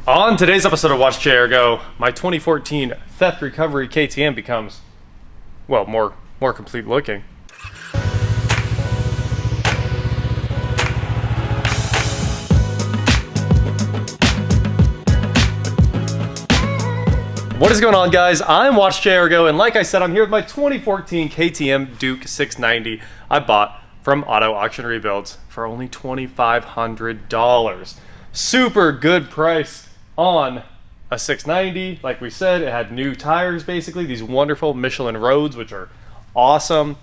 On today's episode of Watch Chair Go, my 2014 theft recovery KTM becomes, well, more complete looking. What is going on, guys? I'm Watch Chair Go, and like I said, I'm here with my 2014 KTM Duke 690 I bought from Auto Auction Rebuilds for only $2,500. Super good price on a 690. Like we said, it had new tires, basically, these wonderful Michelin roads, which are awesome.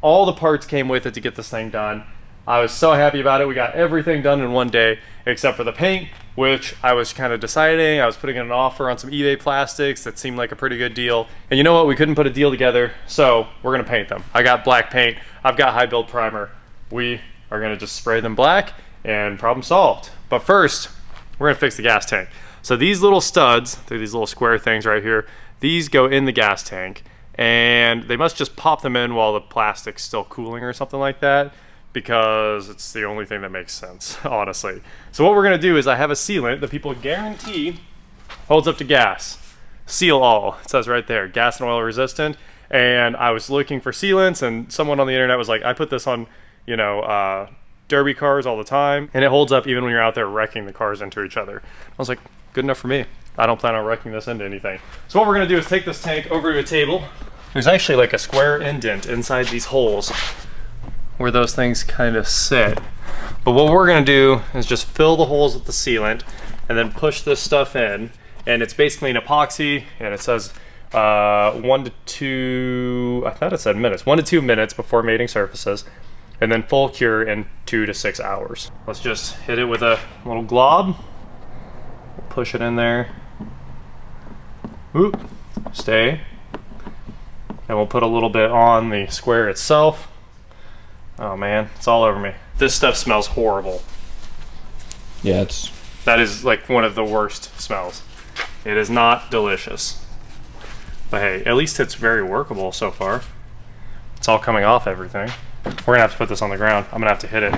All the parts came with it to get this thing done. I was so happy about it. We got everything done in one day, except for the paint, which I was kind of deciding. I was putting in an offer on some eBay plastics that seemed like a pretty good deal. And you know what? We couldn't put a deal together, so we're gonna paint them. I got black paint. I've got high build primer. We are gonna just spray them black and problem solved. But first, we're gonna fix the gas tank. So these little studs, they're these little square things right here, these go in the gas tank, and they must just pop them in while the plastic's still cooling or something like that, because it's the only thing that makes sense, honestly. So what we're gonna do is I have a sealant that people guarantee holds up to gas. Seal all, it says right there, gas and oil resistant. And I was looking for sealants, and someone on the internet was like, I put this on, you know, derby cars all the time, and it holds up even when you're out there wrecking the cars into each other. I was like, good enough for me. I don't plan on wrecking this into anything. So what we're gonna do is take this tank over to a table. There's actually like a square indent inside these holes where those things kind of sit. But what we're gonna do is just fill the holes with the sealant and then push this stuff in. And it's basically an epoxy, and it says 1 to 2, I thought it said minutes, 1 to 2 minutes before mating surfaces, and then full cure in 2 to 6 hours. Let's just hit it with a little glob. Push it in there. Oop, stay. And we'll put a little bit on the square itself. Oh man, it's all over me. This stuff smells horrible. Yeah, that is like one of the worst smells. It is not delicious. But hey, at least it's very workable so far. It's all coming off everything. We're gonna have to put this on the ground. I'm gonna have to hit it.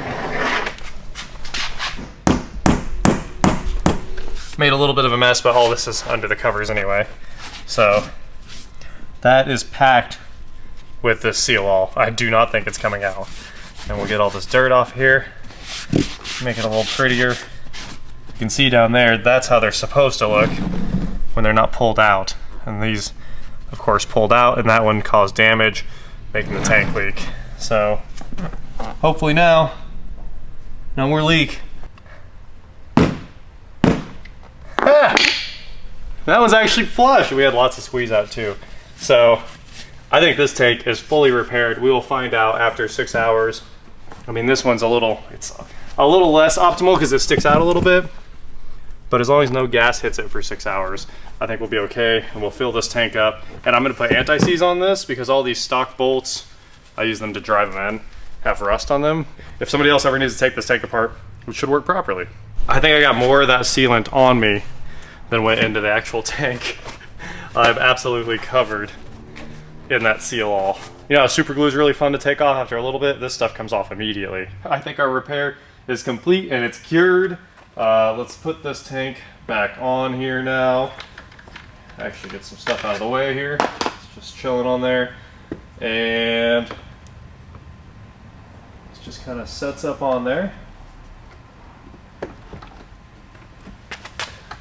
Made a little bit of a mess, but all this is under the covers anyway. So that is packed with this seal all. I do not think it's coming out. And we'll get all this dirt off here, make it a little prettier. You can see down there, that's how they're supposed to look when they're not pulled out. And these, of course, pulled out, and that one caused damage, making the tank leak. So hopefully now, no more leak. Ah, that one's actually flush. We had lots of squeeze out too. So I think this tank is fully repaired. We will find out after 6 hours. I mean, this one's it's a little less optimal because it sticks out a little bit, but as long as no gas hits it for 6 hours, I think we'll be okay, and we'll fill this tank up. And I'm gonna put anti-seize on this because all these stock bolts, I use them to drive them in, have rust on them. If somebody else ever needs to take this tank apart, it should work properly. I think I got more of that sealant on me than went into the actual tank. I'm absolutely covered in that seal all. You know, super glue is really fun to take off after a little bit. This stuff comes off immediately. I think our repair is complete and it's cured. Let's put this tank back on here now. Actually get some stuff out of the way here. It's just chilling on there. And it just kind of sets up on there.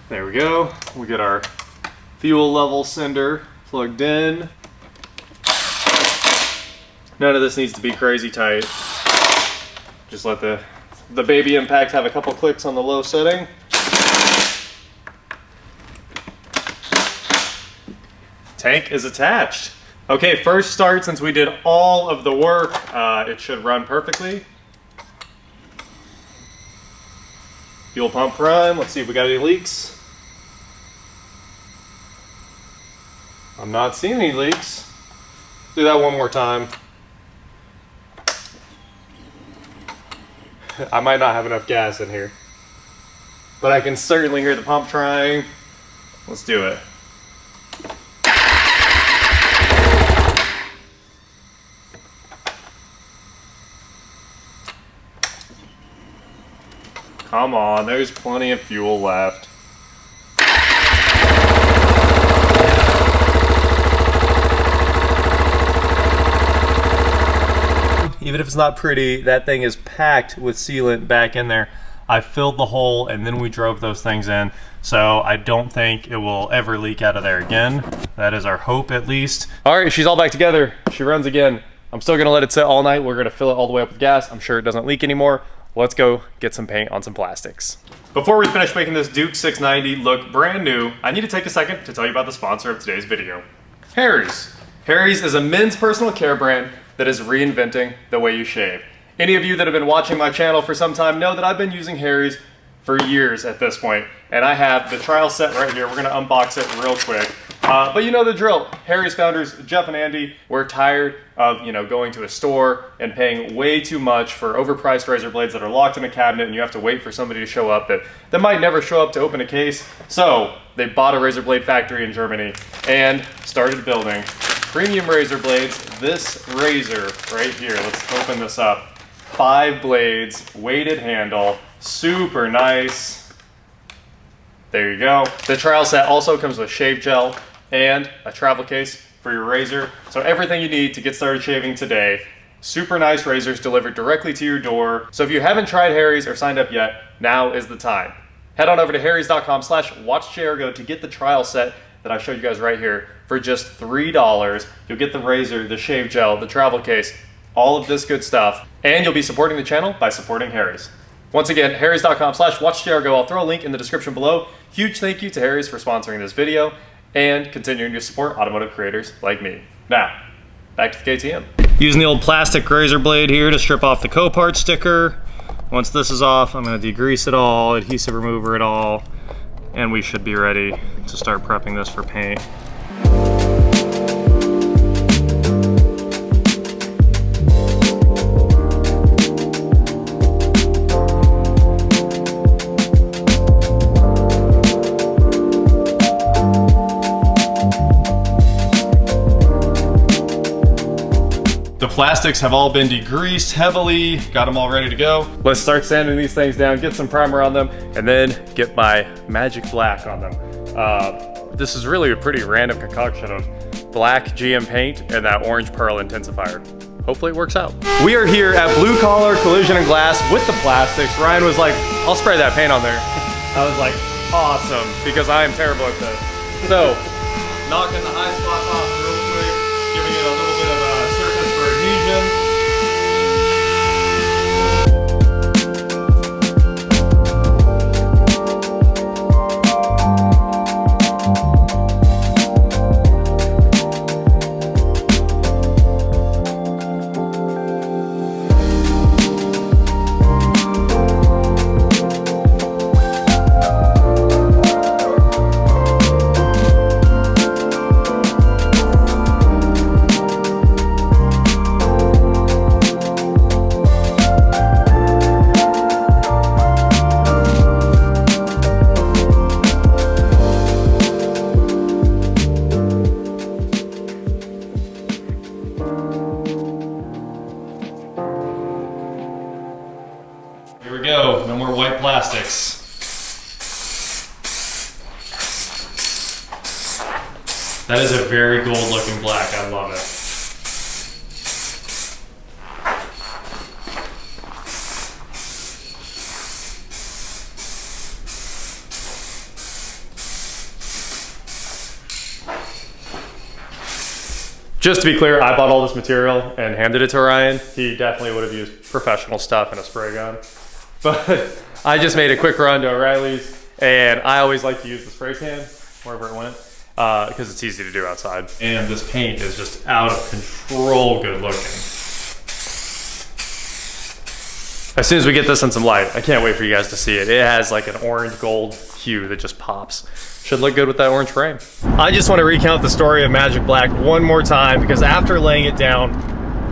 There we go. We get our fuel level sender plugged in. None of this needs to be crazy tight. Just let the baby impact have a couple clicks on the low setting. Tank is attached. Okay, first start, since we did all of the work, it should run perfectly. Fuel pump prime, let's see if we got any leaks. I'm not seeing any leaks. Do that one more time. I might not have enough gas in here, but I can certainly hear the pump trying. Let's do it. Come on, there's plenty of fuel left. even if it's not pretty, that thing is packed with sealant back in there. I filled the hole and then we drove those things in. So I don't think it will ever leak out of there again. That is our hope, at least. All right, she's all back together. She runs again. I'm still gonna let it sit all night. We're gonna fill it all the way up with gas. I'm sure it doesn't leak anymore. Let's go get some paint on some plastics. Before we finish making this Duke 690 look brand new, I need to take a second to tell you about the sponsor of today's video, Harry's. Harry's is a men's personal care brand that is reinventing the way you shave. Any of you that have been watching my channel for some time know that I've been using Harry's for years at this point, and I have the trial set right here. We're gonna unbox it real quick. But you know the drill. Harry's founders, Jeff and Andy, were tired of going to a store and paying way too much for overpriced razor blades that are locked in a cabinet and you have to wait for somebody to show up that might never show up to open a case. So they bought a razor blade factory in Germany and started building premium razor blades. This razor right here, let's open this up. 5 blades, weighted handle, super nice. There you go. The trial set also comes with shave gel and a travel case for your razor. So everything you need to get started shaving today. Super nice razors delivered directly to your door. So if you haven't tried Harry's or signed up yet, now is the time. Head on over to harrys.com/watchjaergo to get the trial set that I showed you guys right here for just $3. You'll get the razor, the shave gel, the travel case, all of this good stuff, and you'll be supporting the channel by supporting Harry's. Once again, harrys.com/watchjaergo. I'll throw a link in the description below. Huge thank you to Harry's for sponsoring this video and continuing to support automotive creators like me. Now, back to the KTM. Using the old plastic razor blade here to strip off the Copart sticker. Once this is off, I'm gonna degrease it all, adhesive remover it all, and we should be ready to start prepping this for paint. The plastics have all been degreased heavily, got them all ready to go. Let's start sanding these things down, get some primer on them, and then get my magic black on them. This is really a pretty random concoction of black GM paint and that orange pearl intensifier. Hopefully it works out. We are here at Blue Collar Collision and Glass with the plastics. Ryan was like, I'll spray that paint on there. I was like, awesome, because I am terrible at this. So, knocking the high spots off real quick, giving it a little bit of a surface for adhesion. Here we go, no more white plastics. That is a very gold looking black, I love it. Just to be clear, I bought all this material and handed it to Ryan. He definitely would have used professional stuff and a spray gun. But I just made a quick run to O'Reilly's, and I always like to use the spray can wherever it went because it's easy to do outside. And this paint is just out of control good looking. As soon as we get this in some light, I can't wait for you guys to see it. It has like an orange gold hue that just pops. Should look good with that orange frame. I just want to recount the story of Magic Black one more time because after laying it down,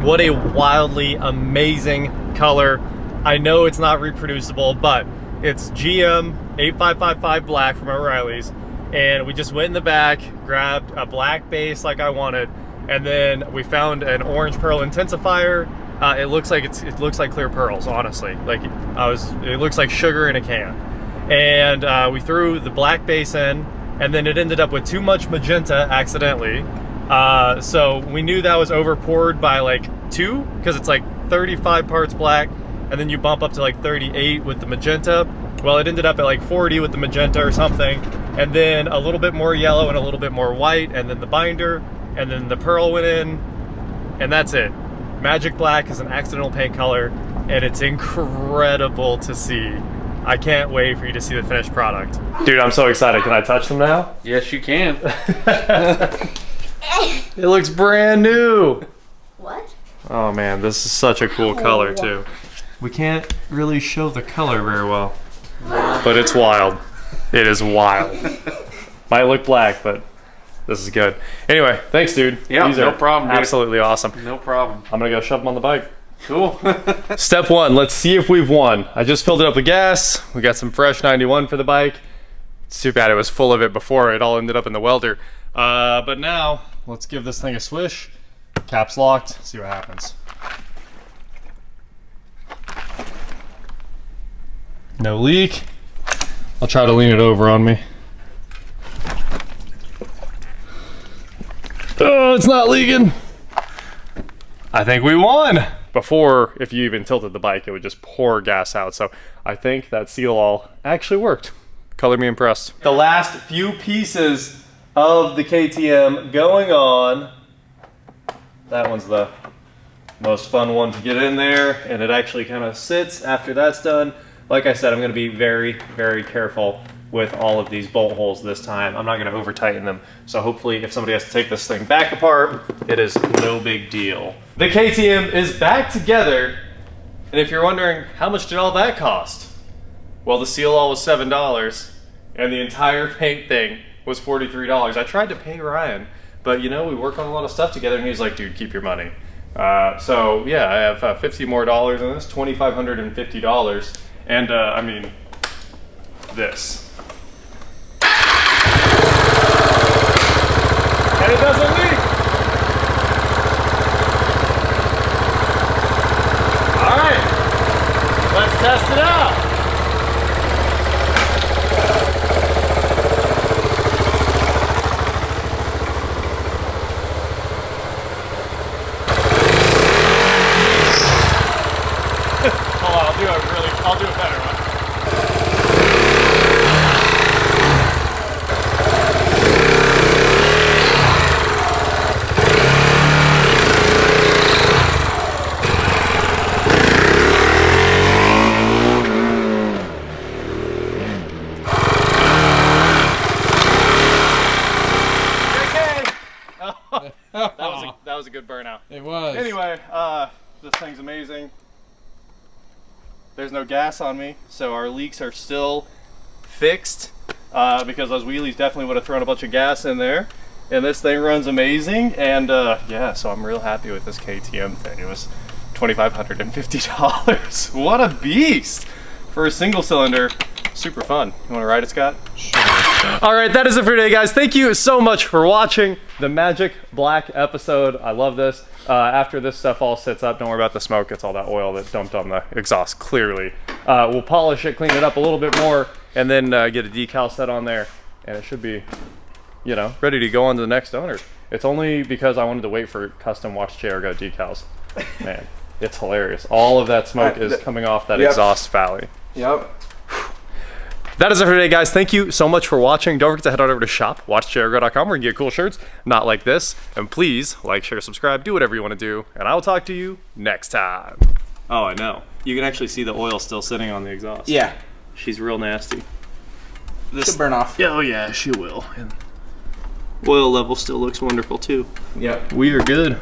what a wildly amazing color. I know it's not reproducible, but it's GM 8555 black from O'Reilly's, and we just went in the back, grabbed a black base like I wanted, and then we found an orange pearl intensifier. It looks like clear pearls, honestly. Like it looks like sugar in a can. And we threw the black base in, and then it ended up with too much magenta accidentally. So we knew that was over poured by like 2, because it's like 35 parts black, and then you bump up to like 38 with the magenta. Well, it ended up at like 40 with the magenta or something, and then a little bit more yellow and a little bit more white, and then the binder, and then the pearl went in, and that's it. Magic Black is an accidental paint color, and it's incredible to see. I can't wait for you to see the finished product. Dude, I'm so excited. Can I touch them now? Yes, you can. It looks brand new. What? Oh man, this is such a cool color too. We can't really show the color very well, but it's wild. It is wild. Might look black, but this is good. Anyway, thanks, dude. Yeah, These no are problem, dude. absolutely awesome. No problem. I'm gonna go shove them on the bike. Cool. Step one, let's see if we've won. I just filled it up with gas. We got some fresh 91 for the bike. It's too bad it was full of it before. It all ended up in the welder. But now, let's give this thing a swish. Caps locked, see what happens. No leak. I'll try to lean it over on me. Oh, it's not leaking. I think we won. Before, if you even tilted the bike, it would just pour gas out. So I think that seal all actually worked. Color me impressed. The last few pieces of the KTM going on. That one's the most fun one to get in there, and it actually kind of sits after that's done. Like I said, I'm going to be very, very careful with all of these bolt holes this time. I'm not going to over tighten them. So hopefully if somebody has to take this thing back apart, it is no big deal. The KTM is back together. And if you're wondering, how much did all that cost? Well, the seal all was $7 and the entire paint thing was $43. I tried to pay Ryan, but you know, we work on a lot of stuff together and he was like, dude, keep your money. So yeah, I have $50 more in this, $2,550. And I mean, this. And it doesn't leak. All right, let's test it out. Hold on, I'll do a better one. That was a good burnout. It was. Anyway, this thing's amazing. There's no gas on me, so our leaks are still fixed because those wheelies definitely would have thrown a bunch of gas in there. And this thing runs amazing, and yeah, so I'm real happy with this KTM thing. It was $2,550. What a beast for a single cylinder. Super fun. You want to ride it, Scott? Sure. All right, that is it for today, guys. Thank you so much for watching the Magic Black episode. I love this. After this stuff all sits up, don't worry about the smoke. It's all that oil that dumped on the exhaust, clearly. We'll polish it, clean it up a little bit more, and then get a decal set on there, and it should be, you know, ready to go on to the next owner. It's only because I wanted to wait for custom Watch JRGO decals. Man, it's hilarious. All of that smoke is coming off that exhaust valley. Yep. That is it for today, guys. Thank you so much for watching. Don't forget to head on over to shop.watchjrgo.com where you can get cool shirts, not like this. And please like, share, subscribe, do whatever you want to do. And I will talk to you next time. Oh, I know. You can actually see the oil still sitting on the exhaust. Yeah. She's real nasty. She'll burn off. Oh, yeah, she will. And oil level still looks wonderful, too. Yep. We are good.